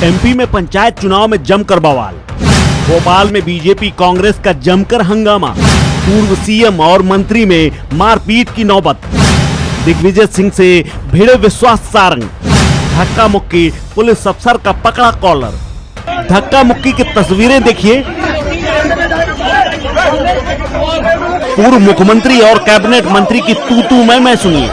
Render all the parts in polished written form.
MP में पंचायत चुनाव में जमकर बवाल। भोपाल में बीजेपी कांग्रेस का जमकर हंगामा। पूर्व सीएम और मंत्री में मारपीट की नौबत। दिग्विजय सिंह से भिड़े विश्वास सारंग। धक्का मुक्की, पुलिस अफसर का पकड़ा कॉलर। धक्का मुक्की की तस्वीरें देखिए। पूर्व मुख्यमंत्री और कैबिनेट मंत्री की तू मैं सुनिए।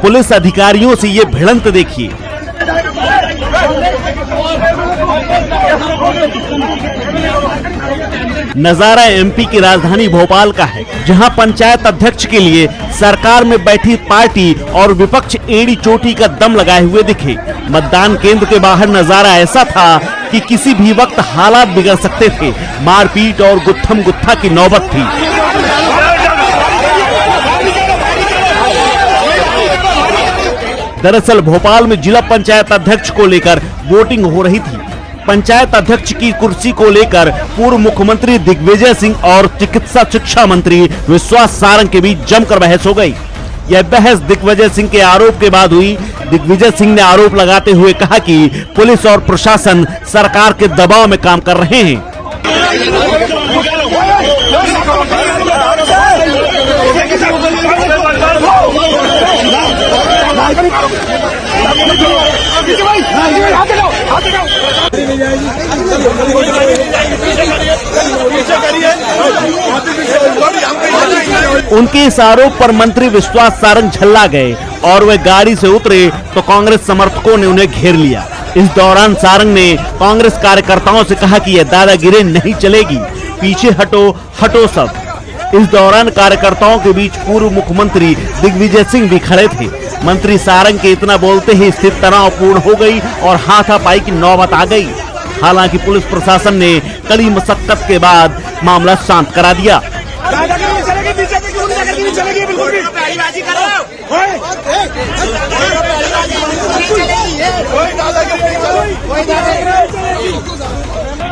पुलिस अधिकारियों से ये भिड़ंत देखिए। नजारा एमपी की राजधानी भोपाल का है, जहां पंचायत अध्यक्ष के लिए सरकार में बैठी पार्टी और विपक्ष एड़ी चोटी का दम लगाए हुए दिखे। मतदान केंद्र के बाहर नजारा ऐसा था कि किसी भी वक्त हालात बिगड़ सकते थे। मारपीट और गुत्थम गुत्था की नौबत थी। दरअसल भोपाल में जिला पंचायत अध्यक्ष को लेकर वोटिंग हो रही थी। पंचायत अध्यक्ष की कुर्सी को लेकर पूर्व मुख्यमंत्री दिग्विजय सिंह और चिकित्सा शिक्षा मंत्री विश्वास सारंग के बीच जमकर बहस हो गई। यह बहस दिग्विजय सिंह के आरोप के बाद हुई। दिग्विजय सिंह ने आरोप लगाते हुए कहा कि पुलिस और प्रशासन सरकार के दबाव में काम कर रहे हैं। उनके इस आरोप पर मंत्री विश्वास सारंग झल्ला गए और वे गाड़ी से उतरे तो कांग्रेस समर्थकों ने उन्हें घेर लिया। इस दौरान सारंग ने कांग्रेस कार्यकर्ताओं से कहा कि यह दादागिरी नहीं चलेगी, पीछे हटो हटो सब। इस दौरान कार्यकर्ताओं के बीच पूर्व मुख्यमंत्री दिग्विजय सिंह भी खड़े थे। मंत्री सारंग के इतना बोलते ही स्थिति तनावपूर्ण हो गई और हाथापाई की नौबत आ गई। हालांकि पुलिस प्रशासन ने कड़ी मशक्कत के बाद मामला शांत करा दिया।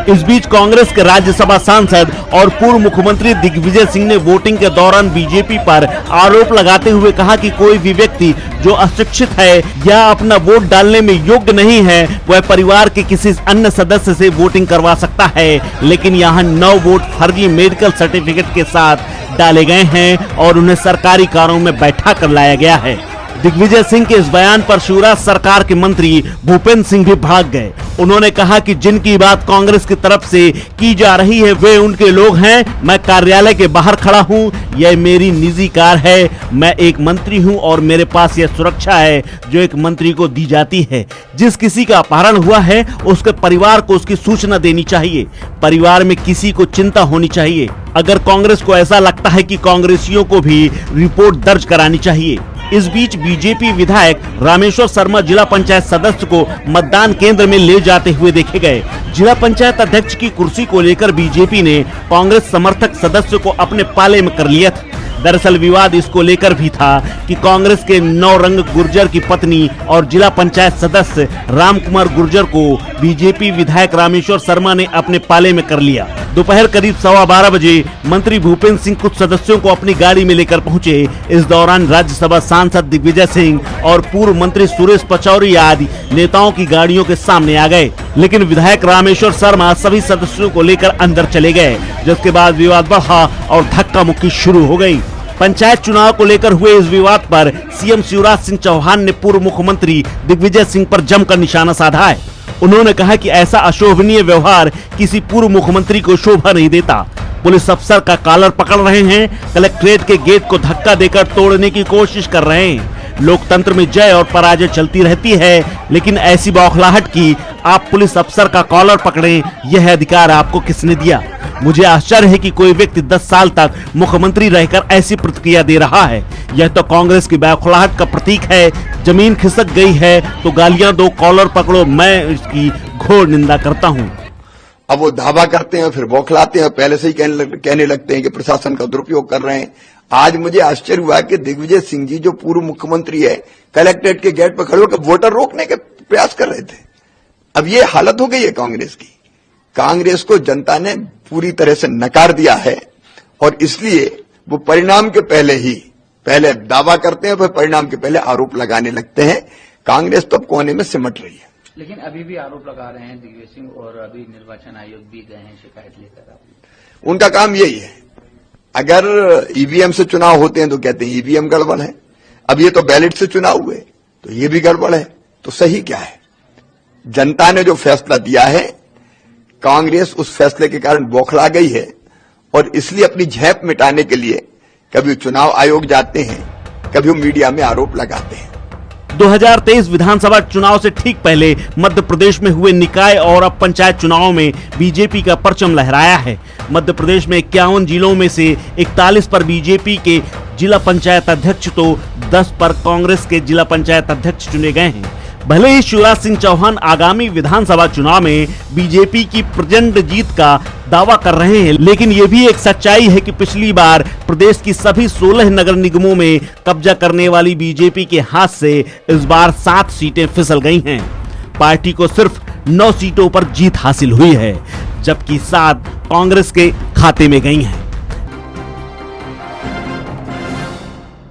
इस बीच कांग्रेस के राज्यसभा सांसद और पूर्व मुख्यमंत्री दिग्विजय सिंह ने वोटिंग के दौरान बीजेपी पर आरोप लगाते हुए कहा कि कोई भी व्यक्ति जो अशिक्षित है या अपना वोट डालने में योग्य नहीं है, वह परिवार के किसी अन्य सदस्य से वोटिंग करवा सकता है। लेकिन यहाँ 9 वोट फर्जी मेडिकल सर्टिफिकेट के साथ डाले गए हैं और उन्हें सरकारी कारों में बैठा कर लाया गया है। दिग्विजय सिंह के इस बयान पर शिवराज सरकार के मंत्री भूपेंद्र सिंह भी भाग गए। उन्होंने कहा कि जिनकी बात कांग्रेस की तरफ से की जा रही है वे उनके लोग हैं। मैं कार्यालय के बाहर खड़ा हूं, यह मेरी निजी कार है। मैं एक मंत्री हूं और मेरे पास यह सुरक्षा है जो एक मंत्री को दी जाती है। जिस किसी का अपहरण हुआ है उसके परिवार को उसकी सूचना देनी चाहिए। परिवार में किसी को चिंता होनी चाहिए। अगर कांग्रेस को ऐसा लगता है कि कांग्रेसियों को भी रिपोर्ट दर्ज करानी चाहिए। इस बीच बीजेपी विधायक रामेश्वर शर्मा जिला पंचायत सदस्य को मतदान केंद्र में ले जाते हुए देखे गए। जिला पंचायत अध्यक्ष की कुर्सी को लेकर बीजेपी ने कांग्रेस समर्थक सदस्य को अपने पाले में कर लिया था। दरअसल विवाद इसको लेकर भी था कि कांग्रेस के नौरंग गुर्जर की पत्नी और जिला पंचायत सदस्य रामकुमार गुर्जर को बीजेपी विधायक रामेश्वर शर्मा ने अपने पाले में कर लिया। दोपहर करीब 12:15 बजे मंत्री भूपेंद्र सिंह कुछ सदस्यों को अपनी गाड़ी में लेकर पहुंचे। इस दौरान राज्यसभा सांसद दिग्विजय सिंह और पूर्व मंत्री सुरेश पचौरी आदि नेताओं की गाड़ियों के सामने आ गए, लेकिन विधायक रामेश्वर शर्मा सभी सदस्यों को लेकर अंदर चले गए, जिसके बाद विवाद बढ़ा और धक्का मुक्की शुरू हो गई। पंचायत चुनाव को लेकर हुए इस विवाद पर सीएम शिवराज सिंह चौहान ने पूर्व मुख्यमंत्री दिग्विजय सिंह पर जमकर निशाना साधा है। उन्होंने कहा कि ऐसा अशोभनीय व्यवहार किसी पूर्व मुख्यमंत्री को शोभा नहीं देता। पुलिस अफसर का कॉलर पकड़ रहे हैं, कलेक्ट्रेट के गेट को धक्का देकर तोड़ने की कोशिश कर रहे हैं। लोकतंत्र में जय और पराजय चलती रहती है, लेकिन ऐसी बौखलाहट की आप पुलिस अफसर का कॉलर पकड़ें, यह अधिकार आपको किसने दिया? मुझे आश्चर्य है कि कोई व्यक्ति 10 साल तक मुख्यमंत्री रहकर ऐसी प्रतिक्रिया दे रहा है। यह तो कांग्रेस की बौखलाहट का प्रतीक है। जमीन खिसक गई है तो गालियां दो, कॉलर पकड़ो। मैं इसकी घोर निंदा करता हूं। अब वो दावा करते हैं, फिर बौखलाते हैं, पहले से ही कहने लगते हैं कि प्रशासन का दुरुपयोग कर रहे हैं। आज मुझे आश्चर्य हुआ कि दिग्विजय सिंह जी जो पूर्व मुख्यमंत्री है, कलेक्ट्रेट के गेट पर खड़े होकर वोटर रोकने के प्रयास कर रहे थे। अब ये हालत हो गई है कांग्रेस की। कांग्रेस को जनता ने पूरी तरह से नकार दिया है और इसलिए वो परिणाम के पहले दावा करते हैं, फिर परिणाम के पहले आरोप लगाने लगते हैं। कांग्रेस तो अब कोने में सिमट रही है। लेकिन अभी भी आरोप लगा रहे हैं दिग्विजय सिंह, और अभी निर्वाचन आयोग भी गए हैं शिकायत लेकर। उनका काम यही है, अगर ईवीएम से चुनाव होते हैं तो कहते हैं ईवीएम गड़बड़ है, अब ये तो बैलेट से चुनाव हुए तो ये भी गड़बड़ है। तो सही क्या है? जनता ने जो फैसला दिया है, कांग्रेस उस फैसले के कारण बौखला गई है और इसलिए अपनी झेप मिटाने के लिए कभी चुनाव आयोग जाते हैं, कभी वो मीडिया में आरोप लगाते हैं। 2023 विधानसभा चुनाव से ठीक पहले मध्य प्रदेश में हुए निकाय और अब पंचायत चुनावों में बीजेपी का परचम लहराया है। मध्य प्रदेश में 51 जिलों में से 41 पर बीजेपी के जिला पंचायत अध्यक्ष तो 10 पर कांग्रेस के जिला पंचायत अध्यक्ष चुने गए हैं। भले ही शिवराज सिंह चौहान आगामी विधानसभा चुनाव में बीजेपी की प्रचंड जीत का दावा कर रहे हैं, लेकिन ये भी एक सच्चाई है कि पिछली बार प्रदेश की सभी 16 नगर निगमों में कब्जा करने वाली बीजेपी के हाथ से इस बार 7 सीटें फिसल गई हैं। पार्टी को सिर्फ 9 सीटों पर जीत हासिल हुई है, जबकि 7 कांग्रेस के खाते में गई हैं।